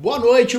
Boa noite,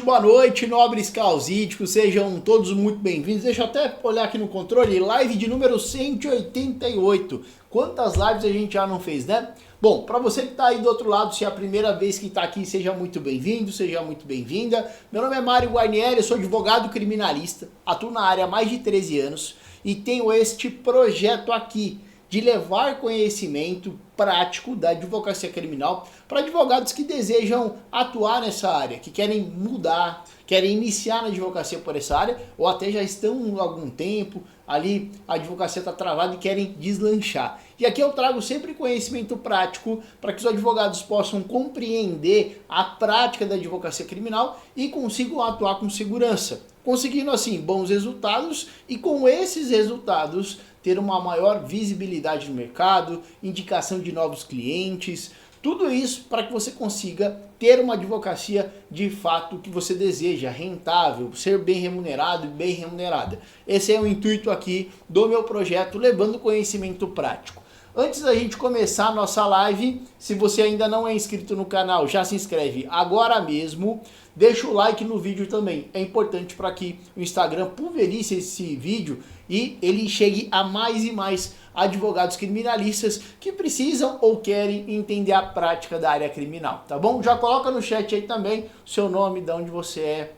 nobres causídicos, sejam todos muito bem-vindos. Deixa eu até olhar aqui no controle, live de número 188. Quantas lives a gente já não fez, né? Bom, para você que está aí do outro lado, se é a primeira vez que está aqui, seja muito bem-vindo, seja muito bem-vinda. Meu nome é Mário Guarnieri, eu sou advogado criminalista, atuo na área há mais de 13 anos e tenho este projeto aqui de levar conhecimento prático da advocacia criminal para advogados que desejam atuar nessa área, que querem mudar, querem iniciar na advocacia por essa área, ou até já estão há algum tempo, ali a advocacia está travada e querem deslanchar. E aqui eu trago sempre conhecimento prático para que os advogados possam compreender a prática da advocacia criminal e consigam atuar com segurança, conseguindo assim bons resultados e com esses resultados ter uma maior visibilidade no mercado, indicação de novos clientes, tudo isso para que você consiga ter uma advocacia de fato que você deseja, rentável, ser bem remunerado e bem remunerada. Esse é o intuito aqui do meu projeto, levando conhecimento prático. Antes da gente começar a nossa live, se você ainda não é inscrito no canal, já se inscreve agora mesmo. Deixa o like no vídeo também, é importante para que o Instagram pulverize esse vídeo e ele chegue a mais e mais advogados criminalistas que precisam ou querem entender a prática da área criminal, tá bom? Já coloca no chat aí também o seu nome, de onde você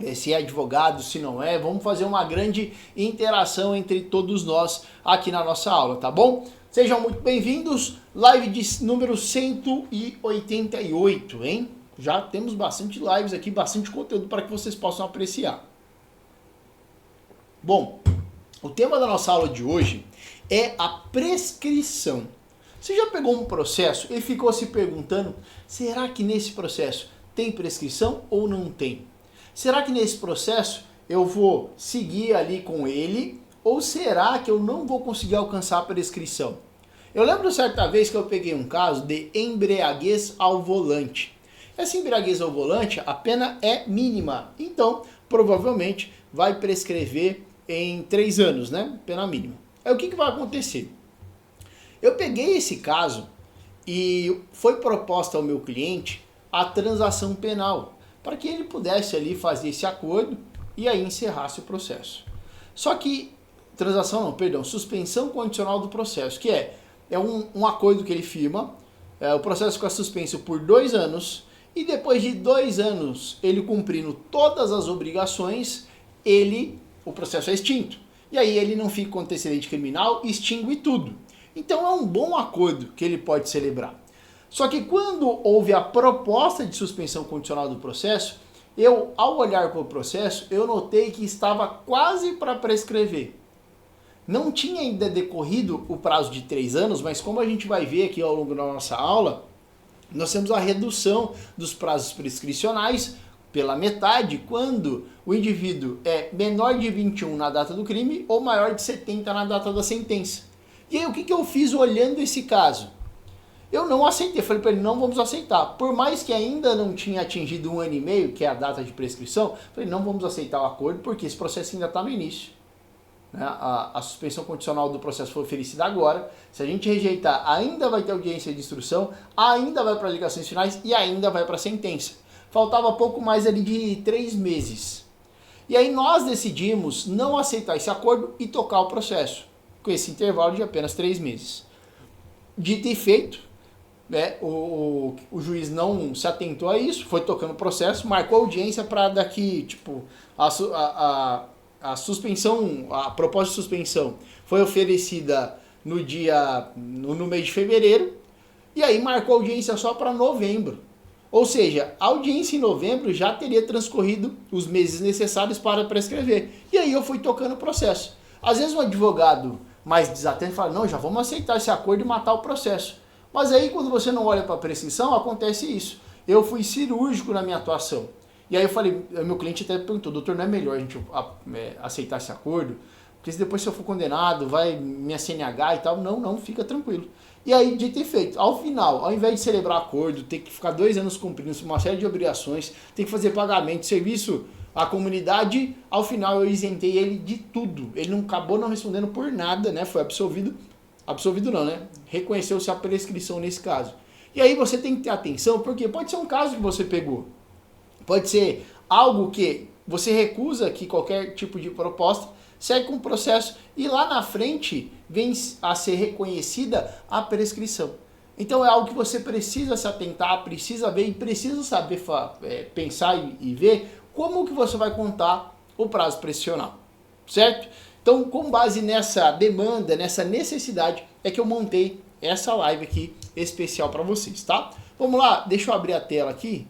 é, se é advogado, se não é. Vamos fazer uma grande interação entre todos nós aqui na nossa aula, tá bom? Sejam muito bem-vindos, live de número 188, hein? Já temos bastante lives aqui, bastante conteúdo para que vocês possam apreciar. Bom, o tema da nossa aula de hoje é a prescrição. Você já pegou um processo e ficou se perguntando, será que nesse processo tem prescrição ou não tem? Será que nesse processo eu vou seguir ali com ele ou será que eu não vou conseguir alcançar a prescrição? Eu lembro certa vez que eu peguei um caso de embriaguez ao volante. Essa embriaguez ao volante, a pena é mínima, então provavelmente vai prescrever em 3 anos, né? Pena mínima. Aí o que vai acontecer? Eu peguei esse caso e foi proposta ao meu cliente a transação penal, para que ele pudesse ali fazer esse acordo e aí encerrasse o processo. Só que, suspensão condicional do processo, que é um acordo que ele firma, o processo fica suspenso por 2 anos, e depois de 2 anos, ele cumprindo todas as obrigações, o processo é extinto. E aí ele não fica com antecedente criminal, extingue tudo. Então é um bom acordo que ele pode celebrar. Só que quando houve a proposta de suspensão condicional do processo, ao olhar para o processo, eu notei que estava quase para prescrever. Não tinha ainda decorrido o prazo de 3 anos, mas como a gente vai ver aqui ao longo da nossa aula, nós temos a redução dos prazos prescricionais pela metade quando o indivíduo é menor de 21 na data do crime ou maior de 70 na data da sentença. E aí o que eu fiz olhando esse caso? Eu não aceitei, falei para ele, não vamos aceitar. Por mais que ainda não tinha atingido 1 ano e meio, que é a data de prescrição, falei, não vamos aceitar o acordo porque esse processo ainda está no início. A suspensão condicional do processo foi oferecida agora. Se a gente rejeitar, ainda vai ter audiência de instrução, ainda vai para alegações finais e ainda vai para a sentença. Faltava pouco mais ali de 3 meses. E aí nós decidimos não aceitar esse acordo e tocar o processo, com esse intervalo de apenas 3 meses. Dito e feito, o juiz não se atentou a isso, foi tocando o processo, marcou audiência para daqui, a suspensão, a proposta de suspensão foi oferecida no mês de fevereiro, e aí marcou audiência só para novembro. Ou seja, a audiência em novembro já teria transcorrido os meses necessários para prescrever. E aí eu fui tocando o processo. Às vezes um advogado mais desatento fala, não, já vamos aceitar esse acordo e matar o processo. Mas aí quando você não olha para a prescrição, acontece isso. Eu fui cirúrgico na minha atuação. E aí eu falei, meu cliente até perguntou, doutor, não é melhor a gente aceitar esse acordo? Porque depois se eu for condenado, vai minha CNH e tal. Não, fica tranquilo. E aí, dito e feito, ao final, ao invés de celebrar acordo, ter que ficar 2 anos cumprindo uma série de obrigações, ter que fazer pagamento, serviço à comunidade, ao final eu isentei ele de tudo. Ele não acabou não respondendo por nada, né? Foi absolvido não, né? Reconheceu-se a prescrição nesse caso. E aí você tem que ter atenção, porque pode ser um caso que você pegou. Pode ser algo que você recusa que qualquer tipo de proposta, segue com o processo e lá na frente vem a ser reconhecida a prescrição. Então é algo que você precisa se atentar, precisa ver e precisa saber pensar e ver como que você vai contar o prazo prescricional, certo? Então, com base nessa demanda, nessa necessidade, é que eu montei essa live aqui especial para vocês, tá? Vamos lá, deixa eu abrir a tela aqui.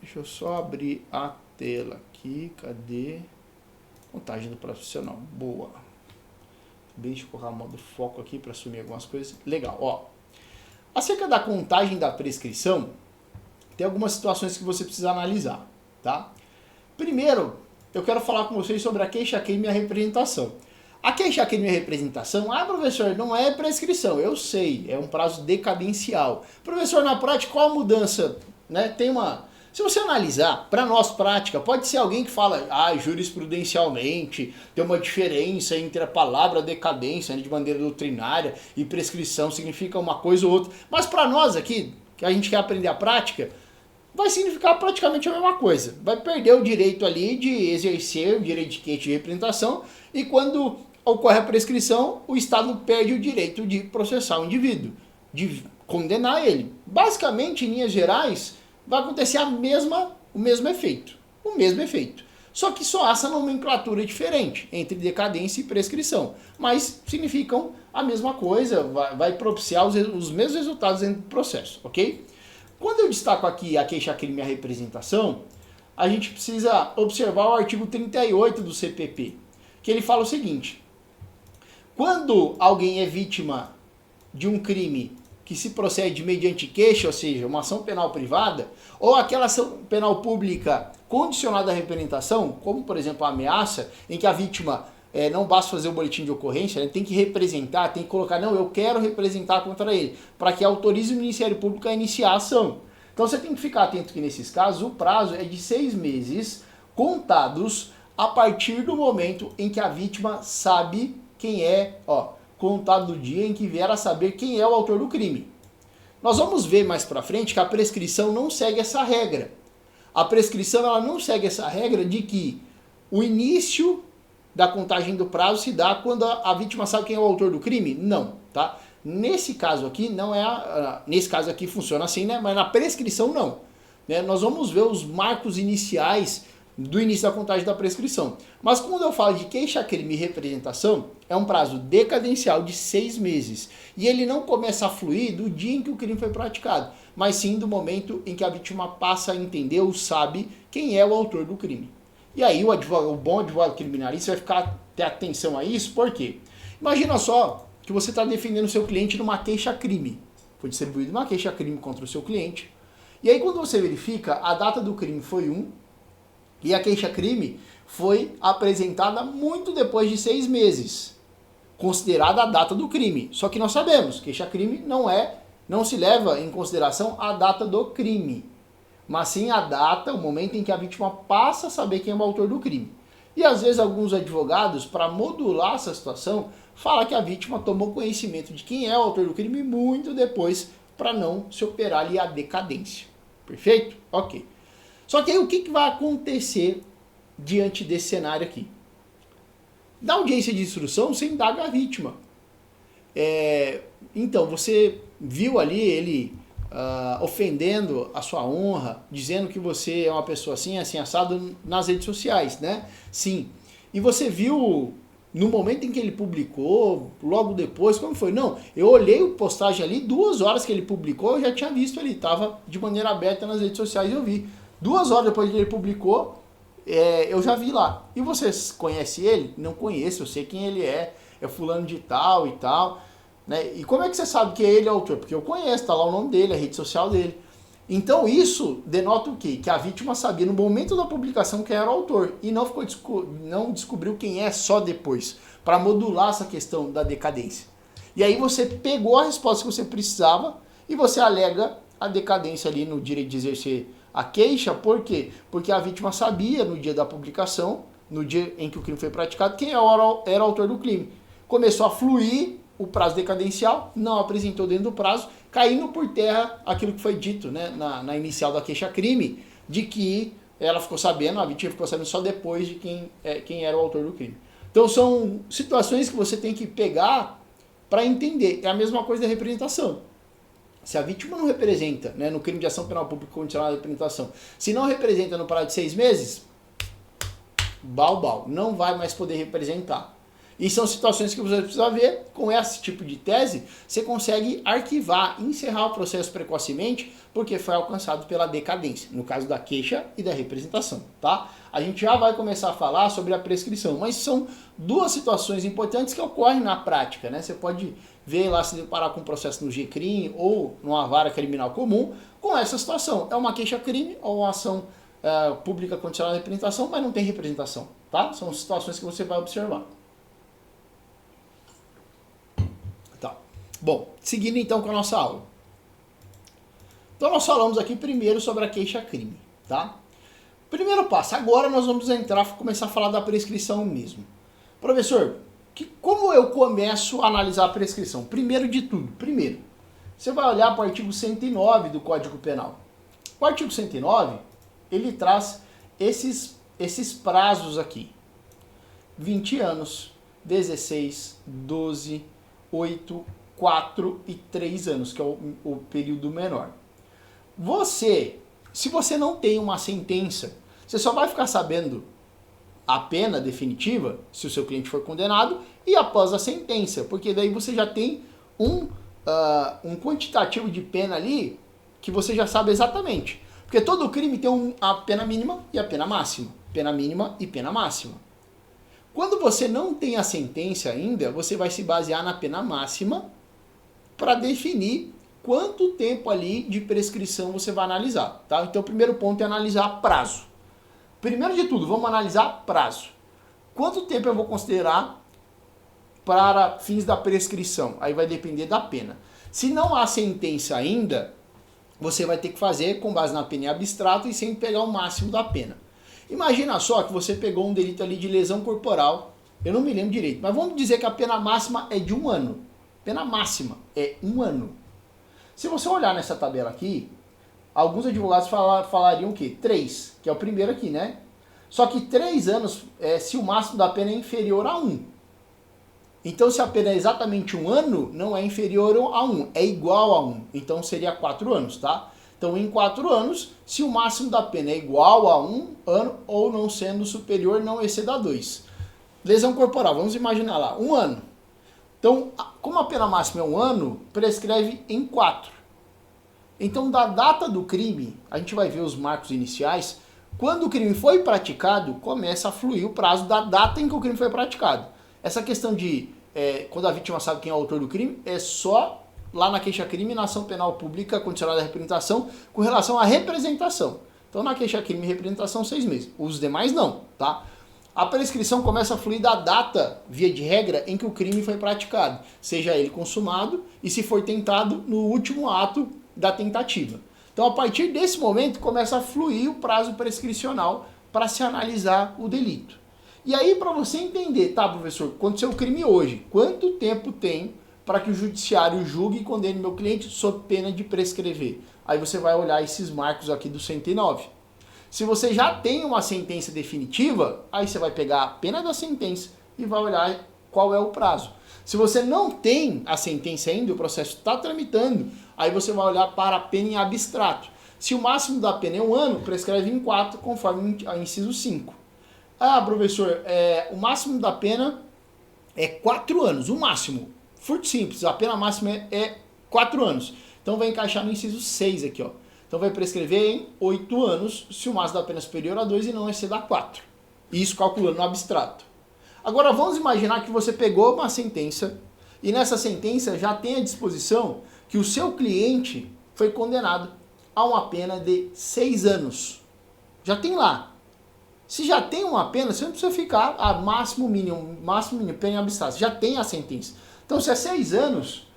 Deixa eu só abrir a tela aqui, cadê? Contagem do profissional, boa. Deixa eu colocar o modo foco aqui para assumir algumas coisas. Legal, ó. Acerca da contagem da prescrição, tem algumas situações que você precisa analisar, tá? Primeiro, eu quero falar com vocês sobre a queixa-crime e a representação. A queixa-crime e a representação, professor, não é prescrição, eu sei, é um prazo decadencial. Professor, na prática, qual a mudança? Né? Se você analisar, para nós prática, pode ser alguém que fala, jurisprudencialmente, tem uma diferença entre a palavra decadência, né, de maneira doutrinária, e prescrição significa uma coisa ou outra. Mas para nós aqui, que a gente quer aprender a prática, vai significar praticamente a mesma coisa. Vai perder o direito ali de exercer o direito de queixa e representação, e quando ocorre a prescrição, o Estado perde o direito de processar o indivíduo, de condenar ele. Basicamente, em linhas gerais, vai acontecer o mesmo efeito. Só que só essa nomenclatura diferente entre decadência e prescrição. Mas significam a mesma coisa, vai propiciar os mesmos resultados dentro do processo, ok? Quando eu destaco aqui a queixa-crime e a representação, a gente precisa observar o artigo 38 do CPP, que ele fala o seguinte: quando alguém é vítima de um crime que se procede mediante queixa, ou seja, uma ação penal privada, ou aquela ação penal pública condicionada à representação, como por exemplo a ameaça, em que a vítima não basta fazer o boletim de ocorrência, tem que representar, tem que colocar, não, eu quero representar contra ele, para que autorize o Ministério Público a iniciar a ação. Então você tem que ficar atento que nesses casos o prazo é de 6 meses contados a partir do momento em que a vítima sabe quem é, contado do dia em que vier a saber quem é o autor do crime. Nós vamos ver mais pra frente que a prescrição não segue essa regra. A prescrição ela não segue essa regra de que o início da contagem do prazo se dá quando a vítima sabe quem é o autor do crime? Não, tá? Nesse caso aqui não é nesse caso aqui funciona assim, né? Mas na prescrição não. Né? Nós vamos ver os marcos iniciais do início da contagem da prescrição. Mas quando eu falo de queixa-crime e representação, é um prazo decadencial de 6 meses. E ele não começa a fluir do dia em que o crime foi praticado, mas sim do momento em que a vítima passa a entender ou sabe quem é o autor do crime. E aí o bom advogado criminalista vai ter atenção a isso, por quê? Imagina só que você está defendendo o seu cliente numa queixa-crime. Foi distribuída uma queixa-crime contra o seu cliente. E aí quando você verifica, a data do crime foi 1, e a queixa-crime foi apresentada muito depois de 6 meses, considerada a data do crime. Só que nós sabemos, queixa-crime não se leva em consideração a data do crime, mas sim a data, o momento em que a vítima passa a saber quem é o autor do crime. E às vezes alguns advogados, para modular essa situação, falam que a vítima tomou conhecimento de quem é o autor do crime muito depois, para não se operar ali a decadência. Perfeito? Ok. Só que aí o que vai acontecer diante desse cenário aqui? Na audiência de instrução, você indaga a vítima. Então, você viu ali ele ofendendo a sua honra, dizendo que você é uma pessoa assim, assim, assado nas redes sociais, né? Sim. E você viu no momento em que ele publicou, logo depois, como foi? Não, eu olhei a postagem ali, 2 horas que ele publicou, eu já tinha visto ali, estava de maneira aberta nas redes sociais e eu vi. 2 horas depois que ele publicou, eu já vi lá. E você conhece ele? Não conheço, eu sei quem ele é fulano de tal e tal. Né? E como é que você sabe que ele é o autor? Porque eu conheço, tá lá o nome dele, a rede social dele. Então isso denota o quê? Que a vítima sabia no momento da publicação quem era o autor e não descobriu quem é só depois, para modular essa questão da decadência. E aí você pegou a resposta que você precisava e você alega a decadência ali no direito de exercer a queixa. Por quê? Porque a vítima sabia no dia da publicação, no dia em que o crime foi praticado, quem era o autor do crime. Começou a fluir o prazo decadencial, não apresentou dentro do prazo, caindo por terra aquilo que foi dito, né, na inicial da queixa-crime, de que ela ficou sabendo, a vítima ficou sabendo só depois de quem era o autor do crime. Então são situações que você tem que pegar para entender. É a mesma coisa da representação. Se a vítima não representa, né, no crime de ação penal pública condicionada à representação, se não representa no prazo de 6 meses, bal, não vai mais poder representar. E são situações que você precisa ver, com esse tipo de tese, você consegue arquivar, encerrar o processo precocemente, porque foi alcançado pela decadência, no caso da queixa e da representação, tá? A gente já vai começar a falar sobre a prescrição, mas são duas situações importantes que ocorrem na prática, né? Você pode ver lá, se deparar com um processo no GCRIM ou numa vara criminal comum, com essa situação. É uma queixa-crime ou uma ação pública condicionada à representação, mas não tem representação, tá? São situações que você vai observar. Tá. Bom, seguindo então com a nossa aula. Então nós falamos aqui primeiro sobre a queixa-crime, tá? Primeiro passo, agora nós vamos começar a falar da prescrição mesmo. Professor, como eu começo a analisar a prescrição? Primeiro de tudo, você vai olhar para o artigo 109 do Código Penal. O artigo 109, ele traz esses prazos aqui. 20 anos, 16, 12, 8, 4 e 3 anos, que é o período menor. Se você não tem uma sentença, você só vai ficar sabendo a pena definitiva se o seu cliente for condenado e após a sentença, porque daí você já tem um quantitativo de pena ali que você já sabe exatamente. Porque todo crime tem a pena mínima e a pena máxima. Pena mínima e pena máxima. Quando você não tem a sentença ainda, você vai se basear na pena máxima para definir quanto tempo ali de prescrição você vai analisar, tá? Então o primeiro ponto é analisar prazo. Primeiro de tudo, vamos analisar prazo. Quanto tempo eu vou considerar para fins da prescrição? Aí vai depender da pena. Se não há sentença ainda, você vai ter que fazer com base na pena em abstrato e sem pegar o máximo da pena. Imagina só que você pegou um delito ali de lesão corporal, eu não me lembro direito, mas vamos dizer que a pena máxima é de 1 ano. Pena máxima é 1 ano. Se você olhar nessa tabela aqui, alguns advogados falariam o quê? 3, que é o primeiro aqui, né? Só que 3 anos se o máximo da pena é inferior a 1. Então, se a pena é exatamente 1 ano, não é inferior a 1, é igual a 1. Então, seria 4 anos, tá? Então, em 4 anos, se o máximo da pena é igual a 1 ano ou não sendo superior, não exceda 2. Lesão corporal, vamos imaginar lá, 1 ano. Então, como a pena máxima é 1 ano, prescreve em 4. Então, da data do crime, a gente vai ver os marcos iniciais. Quando o crime foi praticado, começa a fluir o prazo da data em que o crime foi praticado. Essa questão de quando a vítima sabe quem é o autor do crime é só lá na queixa-crime e na ação penal pública condicionada à representação com relação à representação. Então, na queixa-crime e representação, 6 meses. Os demais não, tá? A prescrição começa a fluir da data, via de regra, em que o crime foi praticado, seja ele consumado e se for tentado no último ato da tentativa. Então, a partir desse momento, começa a fluir o prazo prescricional para se analisar o delito. E aí, para você entender, tá, professor, aconteceu o crime hoje, quanto tempo tem para que o judiciário julgue e condene meu cliente sob pena de prescrever? Aí você vai olhar esses marcos aqui do 109. Se você já tem uma sentença definitiva, aí você vai pegar a pena da sentença e vai olhar qual é o prazo. Se você não tem a sentença ainda, o processo está tramitando, aí você vai olhar para a pena em abstrato. Se o máximo da pena é 1 ano, prescreve em 4, conforme a inciso 5. Ah, professor, o máximo da pena é 4 anos, o máximo. Furto simples, a pena máxima é 4 anos. Então vai encaixar no inciso 6 aqui, ó. Então vai prescrever em 8 anos se o máximo da pena é superior a 2 e não exceder a 4. Isso calculando no abstrato. Agora vamos imaginar que você pegou uma sentença e nessa sentença já tem à disposição que o seu cliente foi condenado a uma pena de 6 anos. Já tem lá. Se já tem uma pena, você não precisa ficar a máximo mínimo, pena em abstrato. Você já tem a sentença. Então se é 6 anos,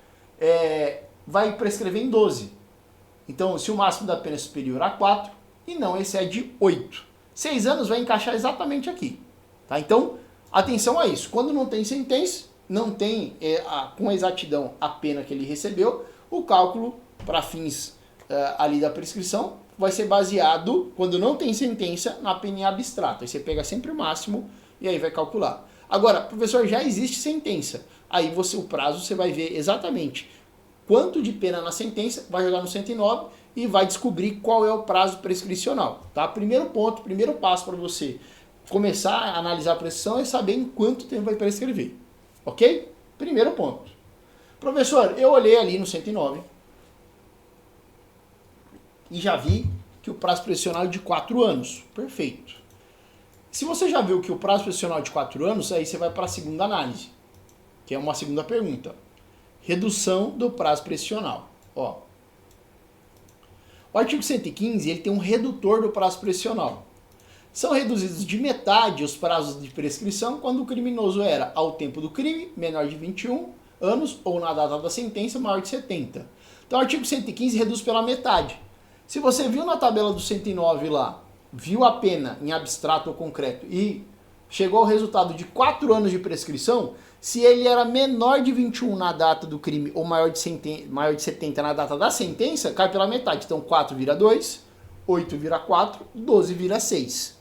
vai prescrever em 12. Então, se o máximo da pena é superior a 4 e não excede 8. 6 anos vai encaixar exatamente aqui. Tá? Então, atenção a isso. Quando não tem sentença, não tem com exatidão a pena que ele recebeu, o cálculo para fins ali da prescrição vai ser baseado, quando não tem sentença, na pena em abstrato. Aí você pega sempre o máximo e aí vai calcular. Agora, professor, já existe sentença. Aí o prazo você vai ver exatamente quanto de pena na sentença, vai jogar no 109 e vai descobrir qual é o prazo prescricional. Tá? Primeiro ponto, primeiro passo para você começar a analisar a prescrição é saber em quanto tempo vai prescrever. Ok? Primeiro ponto. Professor, eu olhei ali no 109 e já vi que o prazo prescricional é de 4 anos. Perfeito. Se você já viu que o prazo prescricional é de 4 anos, aí você vai para a segunda análise, que é uma segunda pergunta. Redução do prazo prescricional. Ó. O artigo 115 ele tem um redutor do prazo prescricional. São reduzidos de metade os prazos de prescrição quando o criminoso era ao tempo do crime, menor de 21 anos, ou na data da sentença, maior de 70. Então o artigo 115 reduz pela metade. Se você viu na tabela do 109 lá, viu a pena em abstrato ou concreto e chegou ao resultado de 4 anos de prescrição, se ele era menor de 21 na data do crime ou maior de 70 na data da sentença, cai pela metade. Então 4 vira 2, 8 vira 4, 12 vira 6.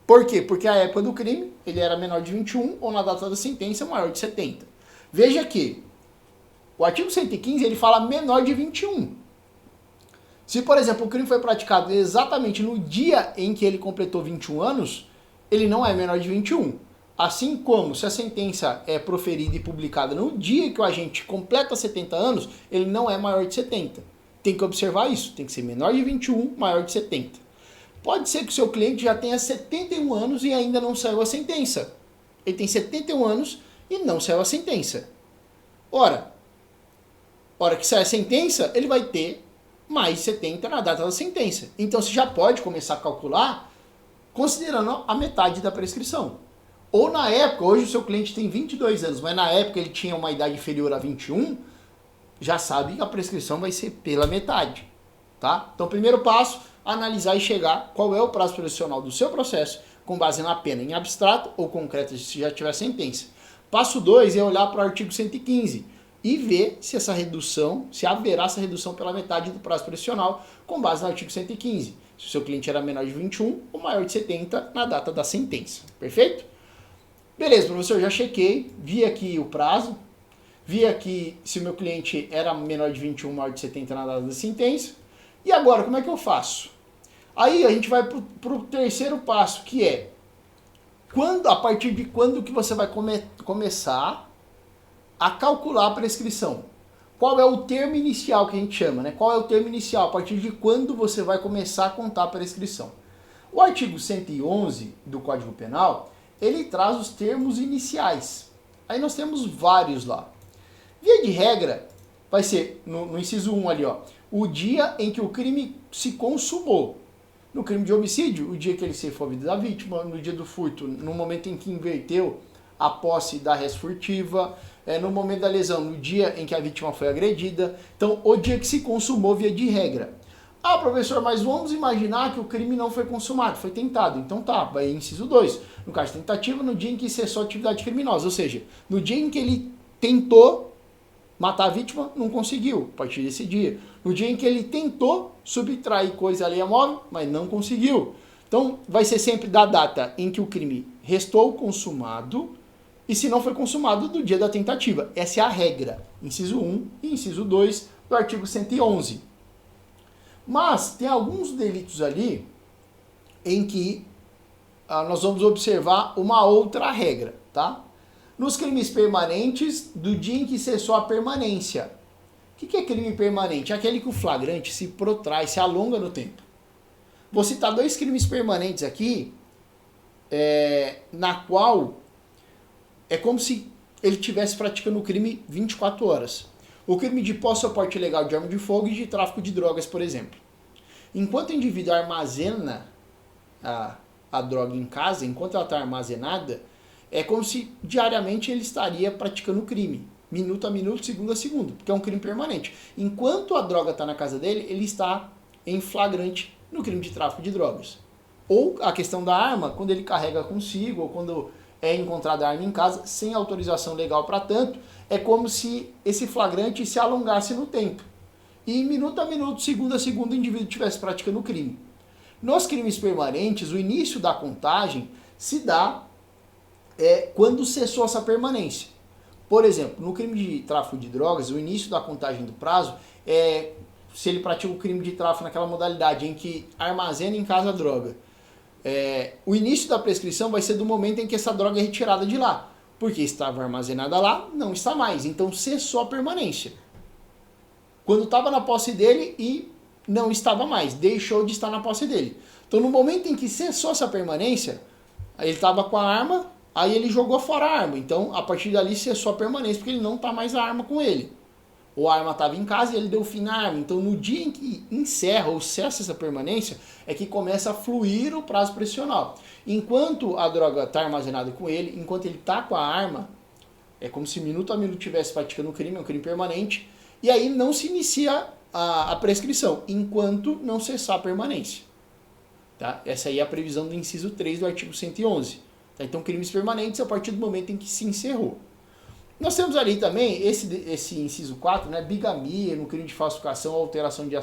Por quê? Porque a época do crime ele era menor de 21 ou na data da sentença maior de 70. Veja que o artigo 115 ele fala menor de 21. Se, por exemplo, o crime foi praticado exatamente no dia em que ele completou 21 anos, ele não é menor de 21. Assim como se a sentença é proferida e publicada no dia que o agente completa 70 anos, ele não é maior de 70. Tem que observar isso, tem que ser menor de 21, maior de 70. Pode ser que o seu cliente já tenha 71 anos e ainda não saiu a sentença. Ele tem 71 anos e não saiu a sentença. Ora que sai a sentença, ele vai ter mais 70 na data da sentença. Então você já pode começar a calcular considerando a metade da prescrição. Ou na época, hoje o seu cliente tem 22 anos, mas na época ele tinha uma idade inferior a 21, já sabe que a prescrição vai ser pela metade. Tá? Então, primeiro passo, analisar e chegar qual é o prazo prescricional do seu processo, com base na pena em abstrato ou concreta, se já tiver sentença. Passo 2 é olhar para o artigo 115 e ver se essa redução, se haverá essa redução pela metade do prazo prescricional, com base no artigo 115. Se o seu cliente era menor de 21 ou maior de 70 na data da sentença. Perfeito? Beleza, professor, já chequei, vi aqui o prazo, vi aqui se o meu cliente era menor de 21 ou maior de 70 na data da sentença. E agora, como é que eu faço? Aí a gente vai para o terceiro passo, que é a partir de quando que você vai começar a calcular a prescrição. Qual é o termo inicial que a gente chama, né? Qual é o termo inicial? A partir de quando você vai começar a contar a prescrição? O artigo 111 do Código Penal, ele traz os termos iniciais. Aí nós temos vários lá. Via de regra, vai ser no inciso 1 ali, ó, o dia em que o crime se consumou. No crime de homicídio, o dia que ele ceifou a vida da vítima, no dia do furto, no momento em que inverteu a posse da res furtiva, no momento da lesão, no dia em que a vítima foi agredida. Então, o dia que se consumou via de regra. Ah, professor, mas vamos imaginar que o crime não foi consumado, foi tentado. Então tá, vai inciso 2. No caso de tentativa, no dia em que cessou a atividade criminosa. Ou seja, no dia em que ele tentou matar a vítima, não conseguiu, a partir desse dia. No dia em que ele tentou subtrair coisa alheia móvel, mas não conseguiu. Então, vai ser sempre da data em que o crime restou consumado, e se não foi consumado, do dia da tentativa. Essa é a regra. Inciso 1 e inciso 2 do artigo 111. Mas tem alguns delitos ali em que nós vamos observar uma outra regra, tá? Nos crimes permanentes, do dia em que cessou a permanência. O que é crime permanente? É aquele que o flagrante se protrai, se alonga no tempo. Vou citar 2 crimes permanentes aqui, na qual é como se ele estivesse praticando o crime 24 horas. O crime de posse ou porte ilegal de arma de fogo e de tráfico de drogas, por exemplo. Enquanto o indivíduo armazena a droga em casa, enquanto ela está armazenada, é como se diariamente ele estaria praticando o crime, minuto a minuto, segundo a segundo, porque é um crime permanente. Enquanto a droga está na casa dele, ele está em flagrante no crime de tráfico de drogas. Ou a questão da arma, quando ele carrega consigo, ou quando é encontrada a arma em casa, sem autorização legal para tanto, é como se esse flagrante se alongasse no tempo. e minuto a minuto, segundo a segundo, o indivíduo estivesse praticando o crime. Nos crimes permanentes, o início da contagem se dá quando cessou essa permanência. Por exemplo, no crime de tráfico de drogas, o início da contagem do prazo é se ele pratica o crime de tráfico naquela modalidade em que armazena em casa a droga. O início da prescrição vai ser do momento em que essa droga é retirada de lá. Porque estava armazenada lá, não está mais. Então cessou a permanência. Quando estava na posse dele e não estava mais, deixou de estar na posse dele. Então no momento em que cessou essa permanência, ele estava com a arma, aí ele jogou fora a arma. Então a partir dali cessou a permanência, porque ele não está mais a arma com ele. Ou a arma estava em casa e ele deu fim na arma. Então no dia em que encerra ou cessa essa permanência, é que começa a fluir o prazo prescricional. Enquanto a droga está armazenada com ele, enquanto ele está com a arma, é como se minuto a minuto estivesse praticando um crime, é um crime permanente, e aí não se inicia a prescrição, enquanto não cessar a permanência. Tá? Essa aí é a previsão do inciso 3 do artigo 111. Tá? Então, crimes permanentes a partir do momento em que se encerrou. Nós temos ali também esse inciso 4, né, bigamia, no crime de falsificação ou alteração de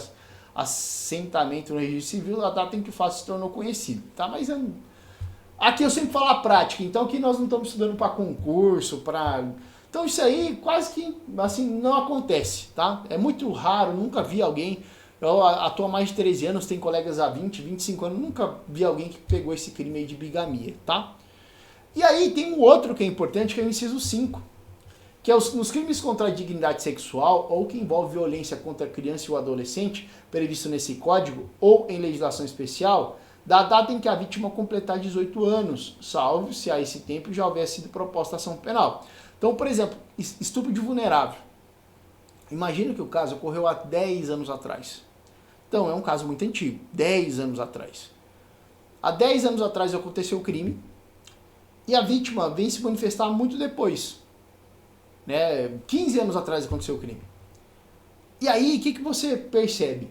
assentamento no registro civil, a data em que o fato se tornou conhecido. Tá? Mas aqui eu sempre falo a prática, então aqui nós não estamos estudando para concurso, para... Então isso aí quase que assim, não acontece, tá? É muito raro, nunca vi alguém, eu atuo há mais de 13 anos, tenho colegas há 20, 25 anos, nunca vi alguém que pegou esse crime aí de bigamia, tá? E aí tem um outro que é importante, que é o inciso 5, que é nos crimes contra a dignidade sexual ou que envolve violência contra a criança e o adolescente, previsto nesse código ou em legislação especial, da data em que a vítima completar 18 anos, salvo se a esse tempo já houver sido proposta ação penal. Então, por exemplo, estupro de vulnerável. Imagina que o caso ocorreu há 10 anos atrás. Então, é um caso muito antigo, 10 anos atrás. Há 10 anos atrás aconteceu o crime e a vítima vem se manifestar muito depois. Né? 15 anos atrás aconteceu o crime. E aí, o que você percebe?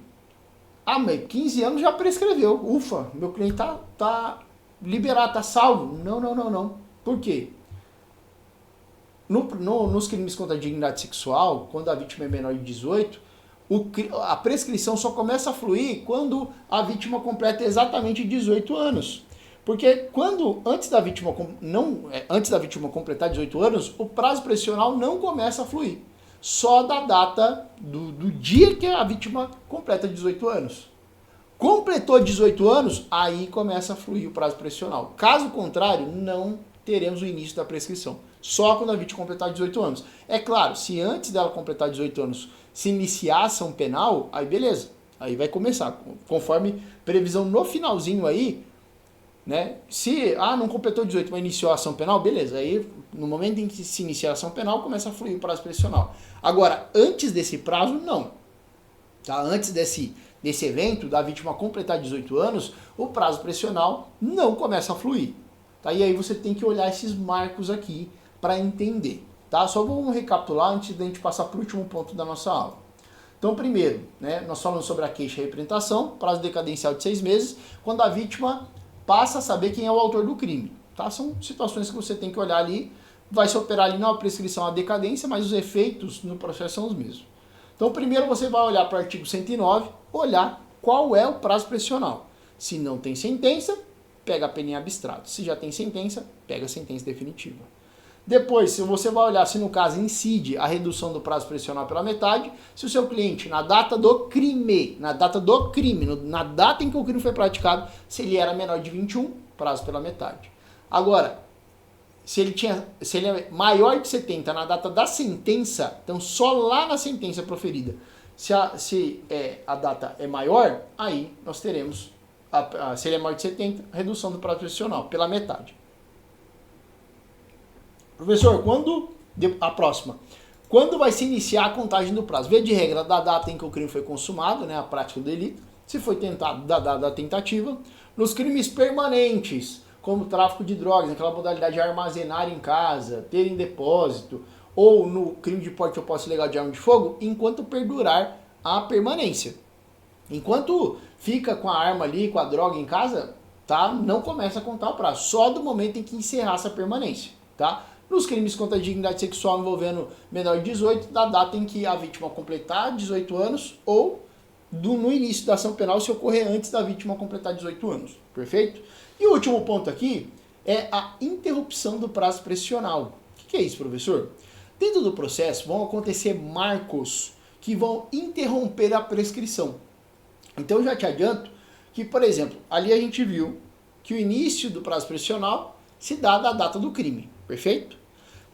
Ah, mas 15 anos já prescreveu. Ufa, meu cliente tá liberado, tá salvo. Não. Por quê? Nos crimes contra a dignidade sexual, quando a vítima é menor de 18, a prescrição só começa a fluir quando a vítima completa exatamente 18 anos. Porque antes da vítima completar 18 anos, o prazo prescricional não começa a fluir. Só da data do dia que a vítima completa 18 anos. Completou 18 anos, aí começa a fluir o prazo prescricional. Caso contrário, não teremos o início da prescrição. Só quando a vítima completar 18 anos. É claro, se antes dela completar 18 anos se iniciar a ação penal, aí beleza. Aí vai começar. Conforme previsão no finalzinho aí, né? Se não completou 18, mas iniciou a ação penal, beleza. Aí no momento em que se inicia a ação penal, começa a fluir o prazo prescricional. Agora, antes desse prazo, não. Tá? Antes desse evento, da vítima completar 18 anos, o prazo prescricional não começa a fluir. Tá? E aí você tem que olhar esses marcos aqui para entender. Tá? Só vamos recapitular antes de a gente passar para o último ponto da nossa aula. Então, primeiro, né, nós falamos sobre a queixa e representação, prazo decadencial de 6 meses, quando a vítima passa a saber quem é o autor do crime. Tá? São situações que você tem que olhar ali, vai se operar ali na prescrição a decadência, mas os efeitos no processo são os mesmos. Então, primeiro você vai olhar para o artigo 109, olhar qual é o prazo prescricional. Se não tem sentença, pega a pena em abstrato. Se já tem sentença, pega a sentença definitiva. Depois, se você vai olhar se no caso incide a redução do prazo prescricional pela metade, se o seu cliente, na data do crime, na data em que o crime foi praticado, se ele era menor de 21, prazo pela metade. Agora, se ele é maior de 70 na data da sentença, então só lá na sentença proferida, se a data é maior, aí nós teremos, se ele é maior de 70, redução do prazo prescricional pela metade. Professor, a próxima. Quando vai se iniciar a contagem do prazo? Via de regra, da data em que o crime foi consumado, né, a prática do delito, se foi tentado, da data da tentativa. Nos crimes permanentes, como tráfico de drogas, aquela modalidade de armazenar em casa, ter em depósito, ou no crime de porte ou posse ilegal de arma de fogo, enquanto perdurar a permanência. Enquanto fica com a arma ali, com a droga em casa, tá, não começa a contar o prazo, só do momento em que encerrar essa permanência. Tá? Nos crimes contra a dignidade sexual envolvendo menor de 18, da data em que a vítima completar 18 anos ou no início da ação penal se ocorrer antes da vítima completar 18 anos. Perfeito? E o último ponto aqui é a interrupção do prazo prescricional. O que é isso, professor? Dentro do processo vão acontecer marcos que vão interromper a prescrição. Então eu já te adianto que, por exemplo, ali a gente viu que o início do prazo prescricional se dá da data do crime. Perfeito?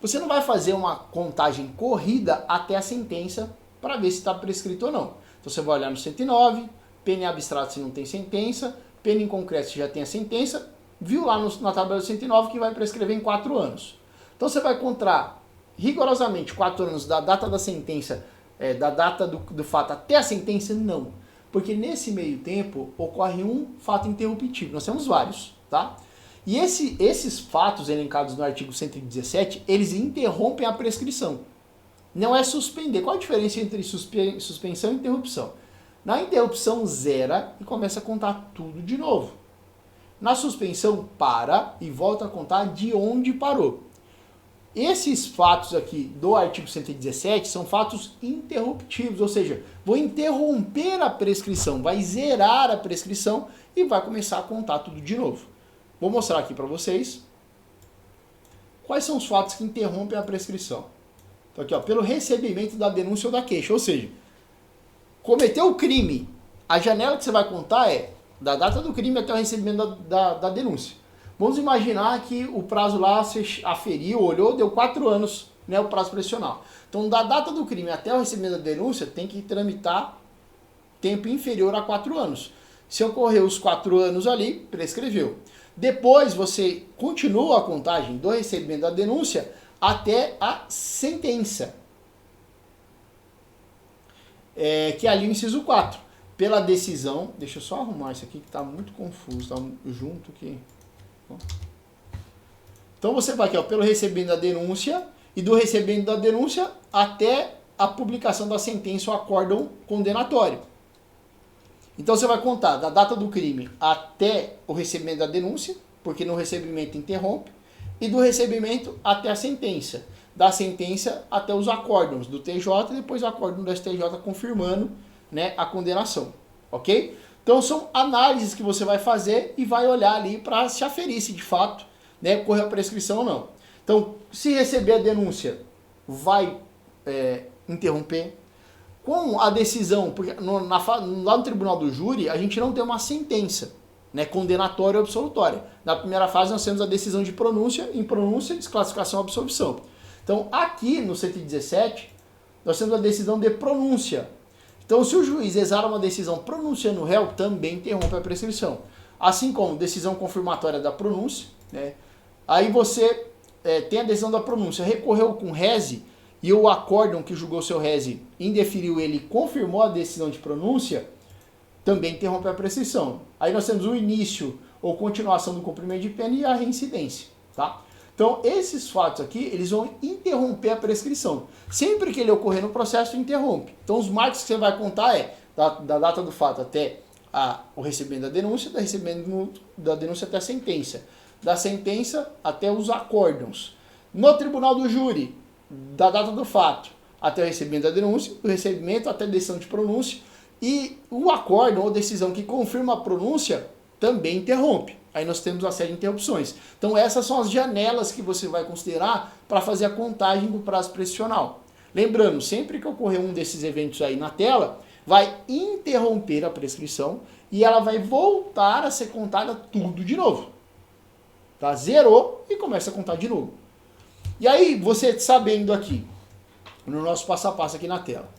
Você não vai fazer uma contagem corrida até a sentença para ver se está prescrito ou não. Então você vai olhar no 109, pena em abstrato se não tem sentença, pena em concreto se já tem a sentença, viu lá na tabela do 109 que vai prescrever em 4 anos. Então você vai contar rigorosamente 4 anos da data da sentença, da data do fato até a sentença? Não. Porque nesse meio tempo ocorre um fato interruptivo. Nós temos vários, tá? E esses fatos elencados no artigo 117, eles interrompem a prescrição. Não é suspender. Qual a diferença entre suspensão e interrupção? Na interrupção zera e começa a contar tudo de novo. Na suspensão para e volta a contar de onde parou. Esses fatos aqui do artigo 117 são fatos interruptivos, ou seja, vão interromper a prescrição, vai zerar a prescrição e vai começar a contar tudo de novo. Vou mostrar aqui para vocês quais são os fatos que interrompem a prescrição. Então aqui, ó, pelo recebimento da denúncia ou da queixa, ou seja, cometeu o crime, a janela que você vai contar é da data do crime até o recebimento da denúncia. Vamos imaginar que o prazo lá você aferiu, olhou, deu 4 anos, né, o prazo prescricional. Então da data do crime até o recebimento da denúncia tem que tramitar tempo inferior a 4 anos. Se ocorreu os 4 anos ali, prescreveu. Depois você continua a contagem do recebimento da denúncia até a sentença. Que é ali o inciso 4. Pela decisão, deixa eu só arrumar isso aqui que está muito confuso, está junto aqui. Então você vai aqui, ó, pelo recebimento da denúncia e do recebimento da denúncia até a publicação da sentença ou acórdão condenatório. Então você vai contar da data do crime até o recebimento da denúncia, porque no recebimento interrompe, e do recebimento até a sentença. Da sentença até os acórdãos do TJ e depois o acórdão do STJ confirmando, né, a condenação. Ok? Então são análises que você vai fazer e vai olhar ali para se aferir se de fato, né, ocorreu a prescrição ou não. Então, se receber a denúncia, vai interromper. Com a decisão, porque lá no tribunal do júri, a gente não tem uma sentença, né, condenatória ou absolutória. Na primeira fase nós temos a decisão de pronúncia, impronúncia, desclassificação ou absolvição. Então aqui no 117, nós temos a decisão de pronúncia. Então se o juiz exara uma decisão pronunciando o réu, também interrompe a prescrição. Assim como decisão confirmatória da pronúncia, né, aí você tem a decisão da pronúncia, recorreu com reze, e o acórdão que julgou seu reze indeferiu ele e confirmou a decisão de pronúncia, também interrompe a prescrição. Aí nós temos o início ou continuação do cumprimento de pena e a reincidência. Tá? Então esses fatos aqui, eles vão interromper a prescrição. Sempre que ele ocorrer no processo, interrompe. Então os marcos que você vai contar da data do fato até o recebimento da denúncia, do recebimento da denúncia até a sentença. Da sentença até os acórdãos. No tribunal do júri, da data do fato até o recebimento da denúncia, do recebimento até a decisão de pronúncia, e o acórdão ou decisão que confirma a pronúncia também interrompe. Aí nós temos a série de interrupções. Então essas são as janelas que você vai considerar para fazer a contagem do prazo prescricional. Lembrando, sempre que ocorrer um desses eventos aí na tela, vai interromper a prescrição e ela vai voltar a ser contada tudo de novo. Tá? Zerou e começa a contar de novo. E aí, você sabendo aqui, no nosso passo a passo aqui na tela,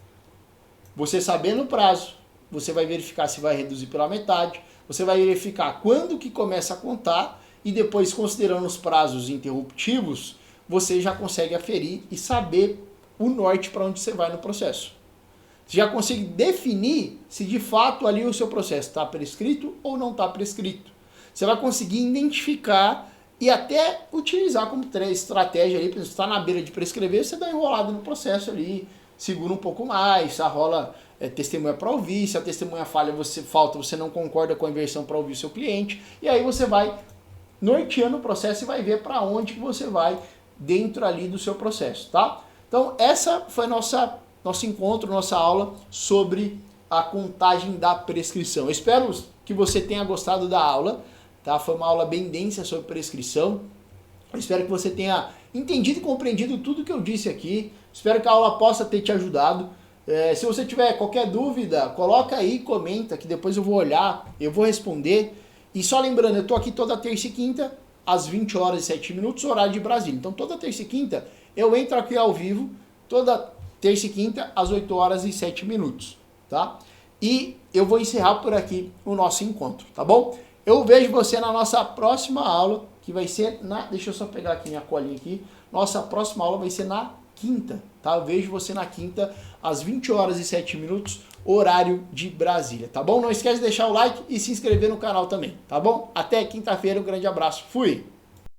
você sabendo o prazo, você vai verificar se vai reduzir pela metade, você vai verificar quando que começa a contar e depois, considerando os prazos interruptivos, você já consegue aferir e saber o norte para onde você vai no processo. Você já consegue definir se de fato ali o seu processo está prescrito ou não está prescrito. Você vai conseguir identificar e até utilizar como estratégia ali, para você estar na beira de prescrever, você dá enrolado no processo ali, segura um pouco mais, rola testemunha para ouvir, se a testemunha falta, você não concorda com a inversão para ouvir o seu cliente, e aí você vai norteando o processo e vai ver para onde que você vai dentro ali do seu processo, tá? Então essa foi nosso encontro, nossa aula sobre a contagem da prescrição. Eu espero que você tenha gostado da aula, tá? Foi uma aula bem densa sobre prescrição. Eu espero que você tenha entendido e compreendido tudo que eu disse aqui. Espero que a aula possa ter te ajudado. Se você tiver qualquer dúvida, coloca aí, comenta, que depois eu vou olhar, eu vou responder. E só lembrando, eu tô aqui toda terça e quinta, às 20 horas e 7 minutos, horário de Brasília. Então toda terça e quinta eu entro aqui ao vivo, toda terça e quinta, às 8 horas e 7 minutos, tá? E eu vou encerrar por aqui o nosso encontro, tá bom? Eu vejo você na nossa próxima aula, que vai ser na... Deixa eu só pegar aqui minha colinha aqui. Nossa próxima aula vai ser na quinta, tá? Eu vejo você na quinta, às 20 horas e 7 minutos, horário de Brasília, tá bom? Não esquece de deixar o like e se inscrever no canal também, tá bom? Até quinta-feira, um grande abraço. Fui!